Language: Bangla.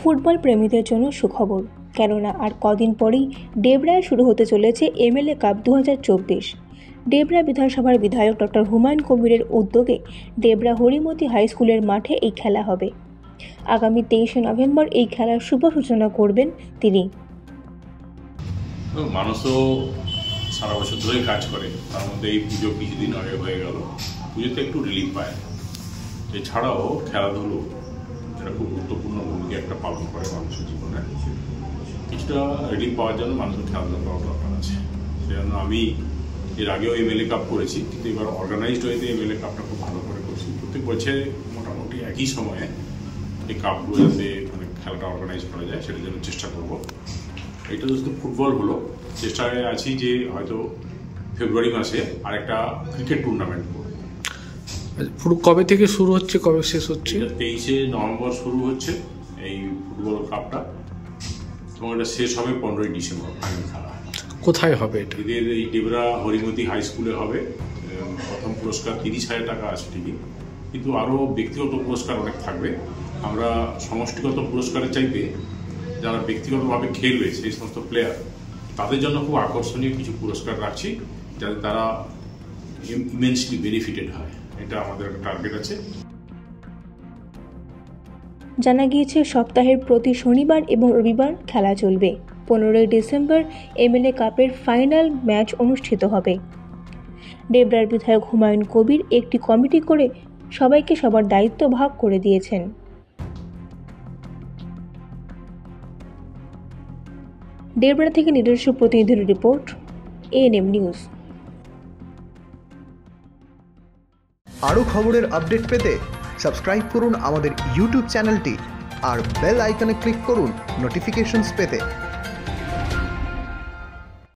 ফুটবল প্রেমীদের জন্য সুখবর, কেননা আর কদিন পরেই ডেবরায় শুরু হতে চলেছে এমএলএ কাপ 2024। ডেবরা বিধানসভার বিধায়ক ডক্টর হুমায়ুন কবিরের উদ্যোগে ডেবরা হরিমতি হাই স্কুলের মাঠে এই খেলা হবে। আগামী 23শে নভেম্বর এই খেলার শুভ সূচনা করবেন তিনি। মানুষও সারা বছর ধরেই কাজ করে, তার মধ্যে এই পুজো কিছুদিন আগে হয়ে গেল, পুজোতে একটু রিলিফ পায়। এছাড়াও খেলাধুলো যেটা খুব গুরুত্বপূর্ণ ভূমিকা একটা পালন করে মানুষের জীবনে, কিছুটা রিলিফ পাওয়ার জন্য মানুষের খেলাধুলা করার দরকার আছে। সেজন্য আমি এর আগেও এমএলএ কাপ করেছি, কিন্তু এবার অর্গানাইজড ওয়েতে এমএলএ কাপটা খুব ভালো করে করছি। প্রত্যেক বছরে মোটামুটি একই সময়ে এই কাপগুলো যাতে মানে খেলাটা অর্গানাইজ করা যায় সেটার জন্য চেষ্টা করব। এটা শুধু ফুটবল হলো, চেষ্টায় আছি যে হয়তো ফেব্রুয়ারি মাসে আরেকটা ক্রিকেট টুর্নামেন্ট করব। কবে থেকে শুরু হচ্ছে, কবে শেষ হচ্ছে? 23শে নভেম্বর শুরু হচ্ছে এই ফুটবল কাপটা, এবং এটা শেষ হবে 15ই ডিসেম্বর ফাইনাল খেলা। কোথায় হবে এটা? এদের এই ডেবরা হরিমতি হাই স্কুলে হবে। প্রথম পুরস্কার 30,000 টাকা আছে ঠিকই, কিন্তু আরও ব্যক্তিগত পুরস্কার অনেক থাকবে। আমরা সমষ্টিগত পুরস্কারের চাইতে যারা ব্যক্তিগতভাবে খেলবে সেই সমস্ত প্লেয়ার, তাদের জন্য খুব আকর্ষণীয় কিছু পুরস্কার রাখছি, যাতে তারা ইমেন্সলি বেনিফিটেড হয়। এটা আমাদের একটা টার্গেট আছে। জানা গিয়েছে সপ্তাহের প্রতি শনিবার এবং রবিবার খেলা চলবে। 15ই ডিসেম্বর এমএলএ কাপের ফাইনাল ম্যাচ অনুষ্ঠিত হবে। ডেবরার বিধায়ক হুমায়ুন কবির একটি কমিটি করে সবাইকে সবার দায়িত্ব ভাগ করে দিয়েছেন। ডেবরা থেকে নিজস্ব প্রতিনিধির রিপোর্ট, এএনএম নিউজ। আরও খবরের আপডেট পেতে সাবস্ক্রাইব করুন আমাদের ইউটিউব চ্যানেলটি আর বেল আইকনে ক্লিক করুন নোটিফিকেশনস পেতে।